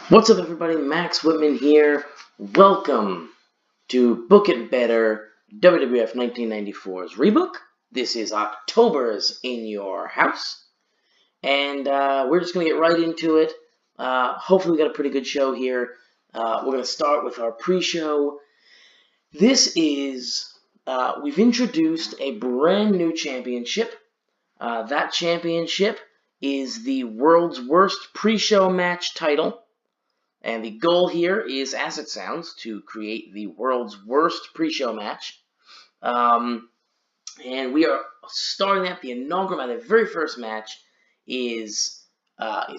What's up, everybody? Max Whitman here. Welcome to Book It Better WWF 1994's rebook. This is October's in your house, and we're just going to get right into it. Hopefully, we got a pretty good show here. We're going to start with our pre-show. This is we've introduced a brand new championship. That championship is the World's Worst Pre-Show Match title. And the goal here is, as it sounds, to create the world's worst pre-show match. And we are starting at the inaugural, the very first match is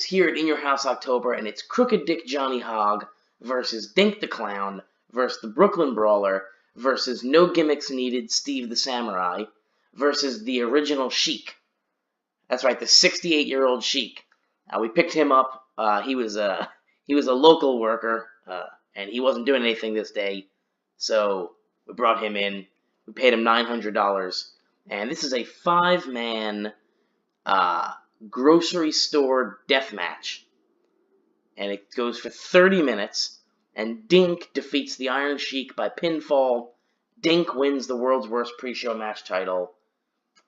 here at In Your House October, and it's Crooked Dick Johnny Hogg versus Dink the Clown versus the Brooklyn Brawler versus No Gimmicks Needed Steve the Samurai versus the original Sheik. That's right, the 68-year-old Sheik. We picked him up. He was a local worker, and he wasn't doing anything this day, so we brought him in. We paid him $900, and this is a 5-man grocery store death match, and it goes for 30 minutes, and Dink defeats the Iron Sheik by pinfall. Dink wins the world's worst pre-show match title.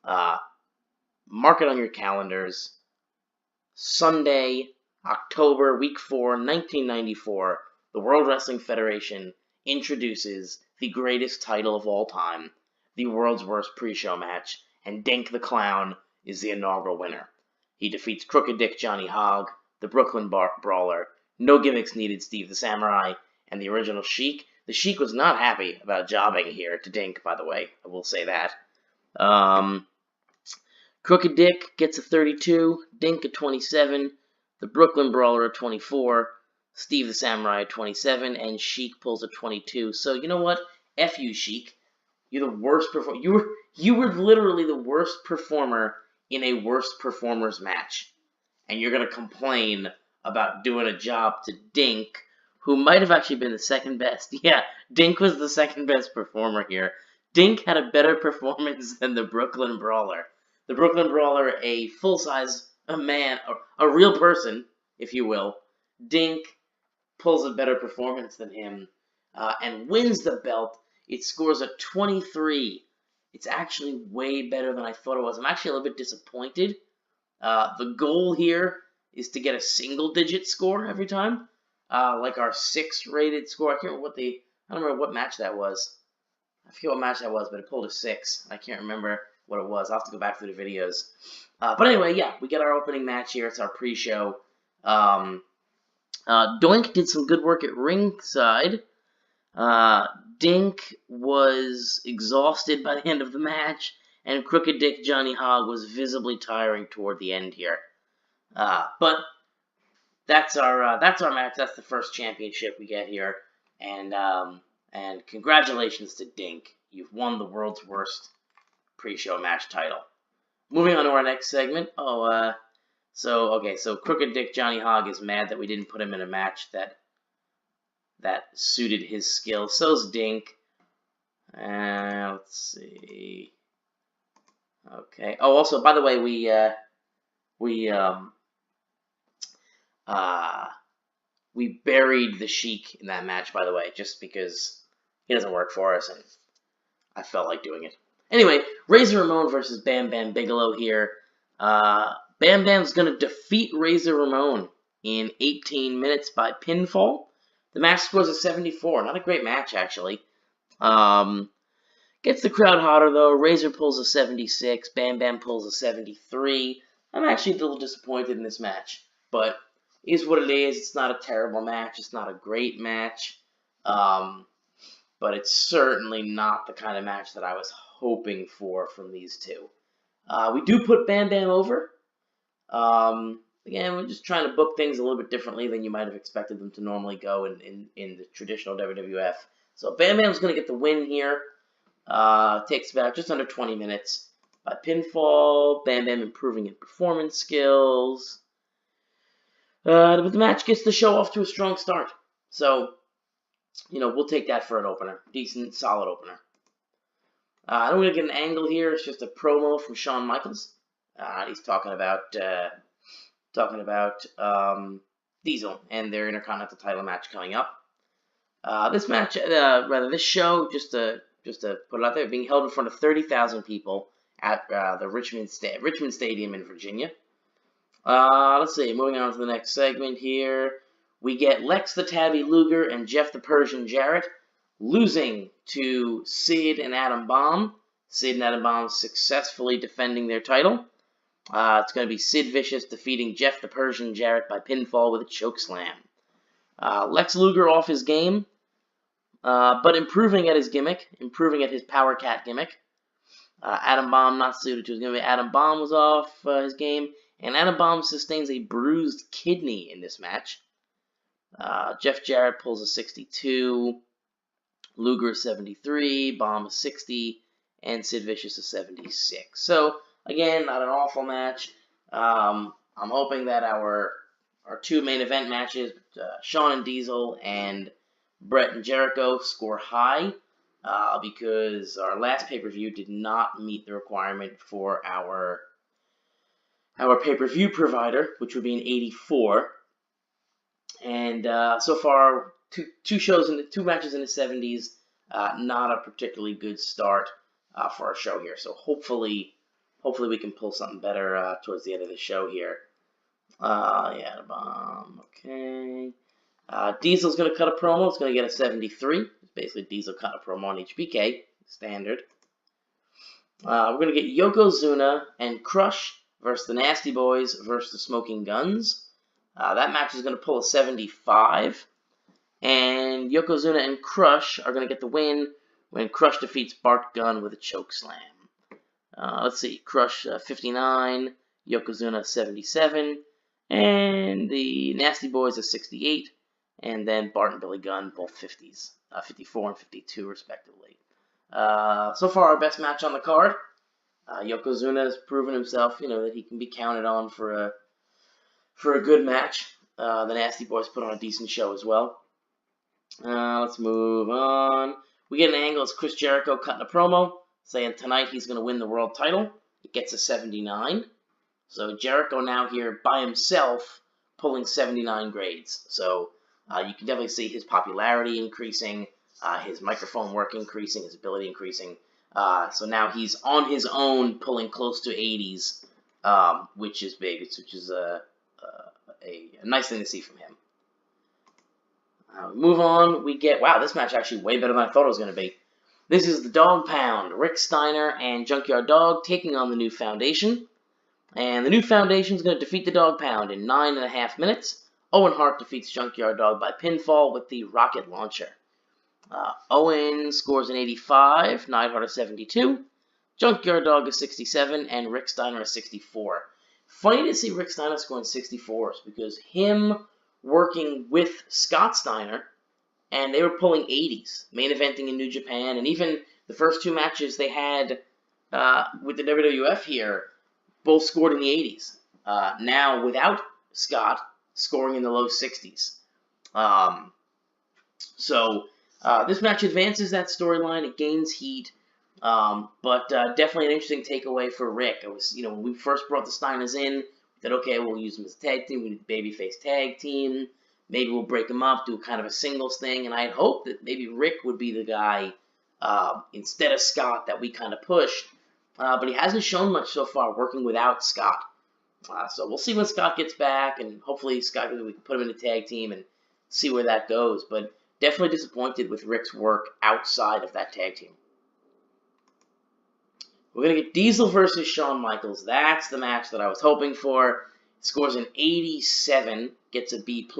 Mark it on your calendars. Sunday, October, Week 4, 1994, the World Wrestling Federation introduces the greatest title of all time, the World's Worst Pre-Show Match, and Dink the Clown is the inaugural winner. He defeats Crooked Dick Johnny Hogg, the Brooklyn Brawler, No Gimmicks Needed Steve the Samurai, and the original Sheik. The Sheik was not happy about jobbing here to Dink, by the way. I will say that. Crooked Dick gets a 32, Dink a 27, the Brooklyn Brawler at 24, Steve the Samurai at 27, and Sheik pulls a 22. So you know what? F you, Sheik. You're the worst performer. You were literally the worst performer in a worst performers match, and you're gonna complain about doing a job to Dink, who might have actually been the second best. Yeah, Dink was the second best performer here. Dink had a better performance than the Brooklyn Brawler. The Brooklyn Brawler, a full-size man, a real person, if you will. Dink pulls a better performance than him and wins the belt. It scores a 23. It's actually way better than I thought it was. I'm actually a little bit disappointed. The goal here is to get a single-digit score every time, like our 6-rated score. I don't remember what match that was. I forget what match that was, but it pulled a 6. I can't remember what it was. I'll have to go back through the videos. But anyway, yeah, we get our opening match here. It's our pre-show. Doink did some good work at ringside. Dink was exhausted by the end of the match, and Crooked Dick Johnny Hogg was visibly tiring toward the end here. But that's our match. That's the first championship we get here, and congratulations to Dink. You've won the world's worst pre-show match title. Moving on to our next segment. So Crooked Dick Johnny Hogg is mad that we didn't put him in a match that suited his skills. So's Dink. Let's see. Okay. Oh, also, by the way, we buried the Sheik in that match, by the way, just because he doesn't work for us, and I felt like doing it. Anyway, Razor Ramon versus Bam Bam Bigelow here. Bam Bam's going to defeat Razor Ramon in 18 minutes by pinfall. The match scores a 74. Not a great match, actually. Gets the crowd hotter, though. Razor pulls a 76. Bam Bam pulls a 73. I'm actually a little disappointed in this match, but it is what it is. It's not a terrible match. It's not a great match. But it's certainly not the kind of match that I was hoping for from these two. We do put Bam Bam over. Again, we're just trying to book things a little bit differently than you might have expected them to normally go in the traditional WWF. So Bam Bam's going to get the win here. Takes about just under 20 minutes by pinfall. Bam Bam improving in performance skills. But the match gets the show off to a strong start. So, we'll take that for an opener. Decent, solid opener. I don't really get an angle here. It's just a promo from Shawn Michaels. He's talking about Diesel and their Intercontinental title match coming up. This match, this show, just to put it out there, being held in front of 30,000 people at the Richmond Stadium in Virginia. Let's see, moving on to the next segment here. We get Lex the Tabby Luger and Jeff the Persian Jarrett losing to Sid and Adam Bomb. Sid and Adam Bomb successfully defending their title. It's going to be Sid Vicious defeating Jeff the Persian Jarrett by pinfall with a chokeslam. Lex Luger off his game, but improving at his gimmick, improving at his power cat gimmick. Adam Bomb not suited to his gimmick. Adam Bomb was off his game, and Adam Bomb sustains a bruised kidney in this match. Jeff Jarrett pulls a 62, Luger 73, Bomb a 60, and Sid Vicious a 76. So, again, not an awful match. I'm hoping that our two main event matches, Shawn and Diesel and Bret and Jericho, score high, because our last pay-per-view did not meet the requirement for our pay-per-view provider, which would be an 84. And so far, two matches in the 70s, not a particularly good start for our show here. So hopefully we can pull something better towards the end of the show here. Yeah, the Bomb. Okay. Diesel's going to cut a promo. It's going to get a 73. It's basically Diesel cut a promo on HBK. Standard. We're going to get Yokozuna and Crush versus the Nasty Boys versus the Smoking Guns. That match is going to pull a 75. And Yokozuna and Crush are going to get the win when Crush defeats Bart Gunn with a chokeslam. Let's see. Crush 59. Yokozuna 77. And the Nasty Boys are 68. And then Bart and Billy Gunn, both 50s. 54 and 52, respectively. So far, our best match on the card. Yokozuna has proven himself, that he can be counted on for a good match. The Nasty Boys put on a decent show as well. Let's move on. We get an angle. It's Chris Jericho cutting a promo, saying tonight he's going to win the world title. It gets a 79. So Jericho now here by himself pulling 79 grades. So you can definitely see his popularity increasing, his microphone work increasing, his ability increasing. So now he's on his own pulling close to 80s, which is big, which is a nice thing to see from him. Move on, we get, wow, this match actually way better than I thought it was going to be. This is the Dog Pound, Rick Steiner and Junkyard Dog taking on the New Foundation. And the New Foundation is going to defeat the Dog Pound in 9.5 minutes. Owen Hart defeats Junkyard Dog by pinfall with the rocket launcher. Owen scores an 85, Neidhart a 72, Junkyard Dog a 67, and Rick Steiner a 64. Funny to see Rick Steiner scoring 64s because him working with Scott Steiner, and they were pulling 80s, main eventing in New Japan, and even the first two matches they had with the WWF here, both scored in the 80s. Now, without Scott, scoring in the low 60s. So this match advances that storyline. It gains heat, but definitely an interesting takeaway for Rick. It was, when we first brought the Steiners in, we said, okay, we'll use them as a tag team. We need a babyface tag team. Maybe we'll break them up, do kind of a singles thing, and I had hoped that maybe Rick would be the guy instead of Scott that we kind of pushed. But he hasn't shown much so far working without Scott. So we'll see when Scott gets back, and hopefully we can put him in a tag team and see where that goes. But definitely disappointed with Rick's work outside of that tag team. We're going to get Diesel versus Shawn Michaels. That's the match that I was hoping for. Scores an 87, gets a B+,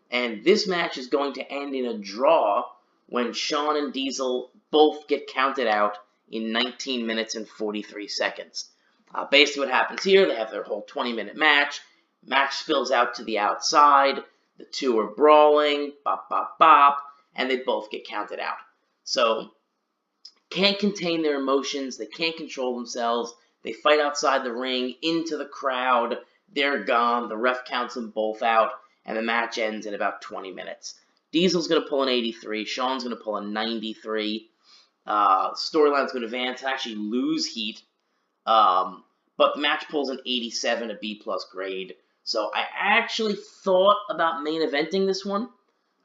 and this match is going to end in a draw when Shawn and Diesel both get counted out in 19 minutes and 43 seconds. Basically what happens here, they have their whole 20-minute match. Match spills out to the outside. The two are brawling, bop, bop, bop, and they both get counted out. So, can't contain their emotions. They can't control themselves. They fight outside the ring, into the crowd. They're gone. The ref counts them both out, and the match ends in about 20 minutes. Diesel's going to pull an 83. Shawn's going to pull a 93. Storyline's going to advance and actually lose heat. But the match pulls an 87, a B+ grade. So I actually thought about main eventing this one.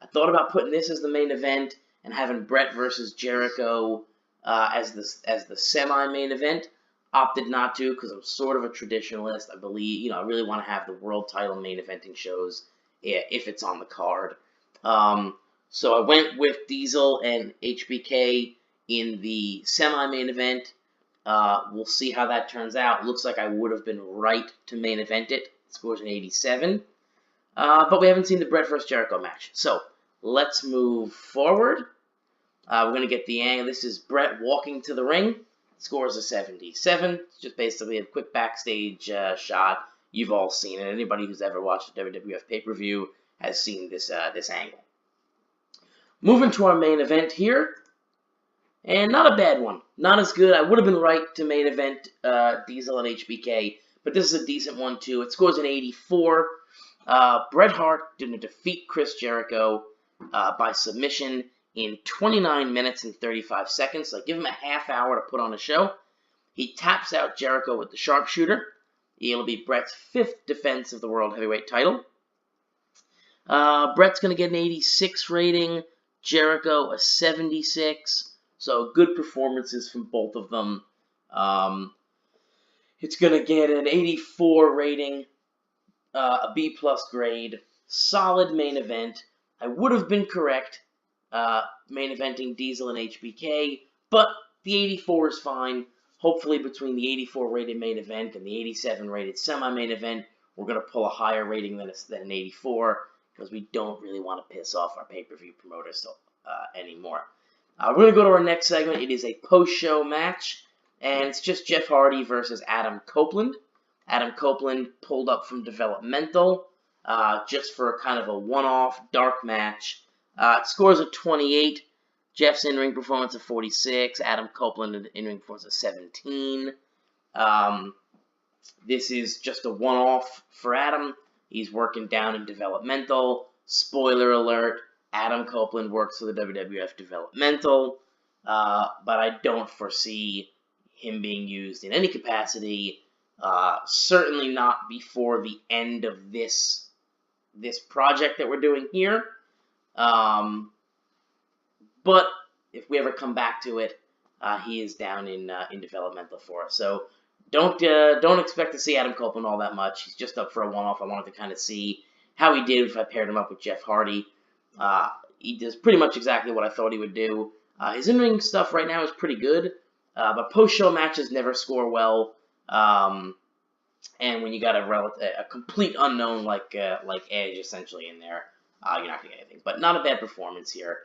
I thought about putting this as the main event and having Bret versus Jericho as the semi-main event. Opted not to because I'm sort of a traditionalist. I believe, I really want to have the world title main eventing shows if it's on the card. So I went with Diesel and HBK in the semi-main event. We'll see how that turns out. Looks like I would have been right to main event it. It scores an 87. But we haven't seen the Bret vs. Jericho match. So let's move forward. We're going to get the angle. This is Bret walking to the ring. Scores a 77. It's just basically a quick backstage shot. You've all seen it. Anybody who's ever watched a WWF pay-per-view has seen this angle. Moving to our main event here. And not a bad one. Not as good. I would have been right to main event Diesel and HBK. But this is a decent one, too. It scores an 84. Bret Hart didn't defeat Chris Jericho by submission in 29 minutes and 35 seconds. So I give him a half hour to put on a show. He taps out Jericho with the sharpshooter. It'll be Bret's 5th defense of the World Heavyweight title. Bret's going to get an 86 rating. Jericho a 76. So good performances from both of them. It's going to get an 84 rating. A B+ grade. Solid main event. I would have been correct. Main eventing Diesel and HBK, but the 84 is fine. Hopefully between the 84 rated main event and the 87 rated semi-main event, we're going to pull a higher rating than an 84, because we don't really want to piss off our pay-per-view promoters anymore. We're going to go to our next segment. It is a post-show match, and it's just Jeff Hardy versus Adam Copeland. Adam Copeland pulled up from developmental just for kind of a one-off dark match. It scores a 28. Jeff's in-ring performance of 46. Adam Copeland in-ring performance of 17. This is just a one-off for Adam. He's working down in developmental. Spoiler alert, Adam Copeland works for the WWF developmental. But I don't foresee him being used in any capacity. Certainly not before the end of this project that we're doing here. But if we ever come back to it, he is down in developmental for us. So don't expect to see Adam Copeland all that much. He's just up for a one-off. I wanted to kind of see how he did if I paired him up with Jeff Hardy. He does pretty much exactly what I thought he would do. His in-ring stuff right now is pretty good, but post-show matches never score well. And when you got a complete unknown like Edge essentially in there, you're not going to get anything. But not a bad performance here.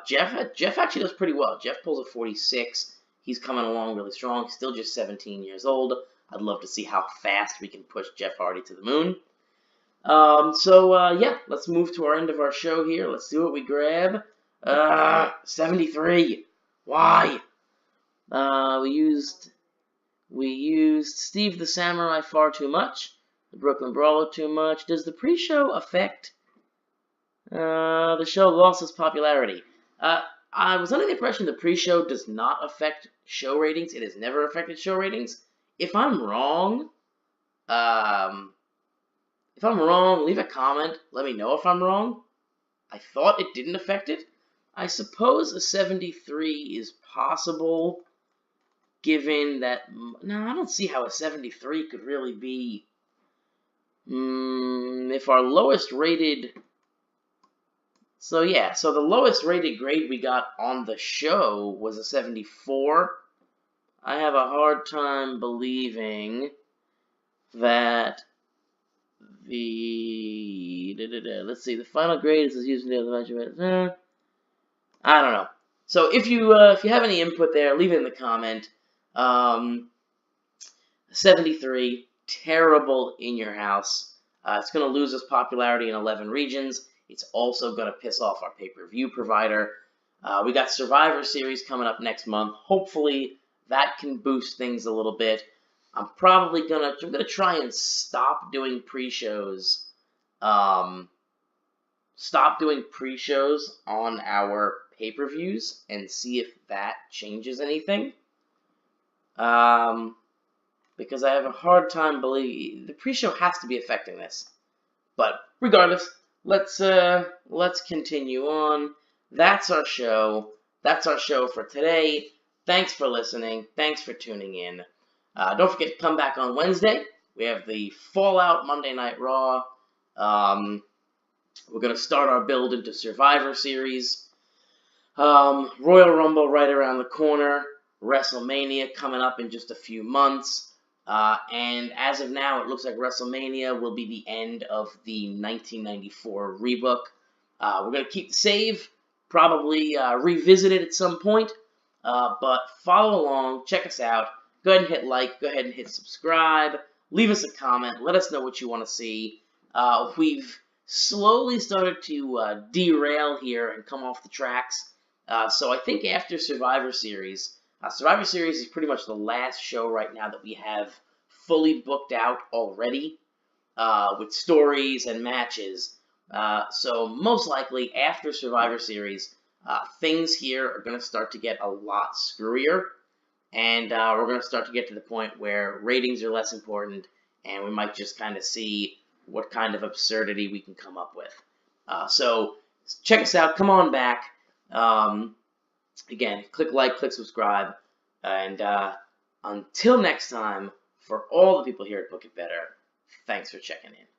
Jeff actually does pretty well. Jeff pulls a 46. He's coming along really strong. He's still just 17 years old. I'd love to see how fast we can push Jeff Hardy to the moon. Yeah, let's move to our end of our show here. Let's see what we grab. 73. Why? We used Steve the Samurai far too much. The Brooklyn Brawler too much. Does the pre-show affect the show lost its popularity? I was under the impression the pre-show does not affect show ratings. It has never affected show ratings. If I'm wrong, leave a comment. Let me know if I'm wrong. I thought it didn't affect it. I suppose a 73 is possible, given that... No, I don't see how a 73 could really be... if our lowest rated... So the lowest rated grade we got on the show was a 74. I have a hard time believing that let's see, the final grade is used in the measurement. I don't know. So if you have any input there, leave it in the comment. 73, terrible in your house. It's going to lose its popularity in 11 regions. It's also going to piss off our pay-per-view provider. We got Survivor Series coming up next month. Hopefully that can boost things a little bit. I'm probably gonna try and stop doing pre-shows. Stop doing pre-shows on our pay-per-views and see if that changes anything. because I have a hard time believing the pre-show has to be affecting this. But regardless, let's continue on. That's our show. That's our show for today. Thanks for listening. Thanks for tuning in. Don't forget to come back on Wednesday. We have the Fallout Monday Night Raw. We're going to start our build into Survivor Series. Royal Rumble right around the corner. WrestleMania coming up in just a few months. And as of now, it looks like WrestleMania will be the end of the 1994 rebook. We're going to keep the save, probably revisit it at some point. But follow along, check us out. Go ahead and hit like, go ahead and hit subscribe. Leave us a comment, let us know what you want to see. We've slowly started to derail here and come off the tracks. So I think after Survivor Series is pretty much the last show right now that we have fully booked out already with stories and matches. So most likely after Survivor Series, things here are going to start to get a lot screwier. And we're going to start to get to the point where ratings are less important, and we might just kind of see what kind of absurdity we can come up with. So check us out. Come on back. Again, click like, click subscribe. And until next time, for all the people here at Book It Better, thanks for checking in.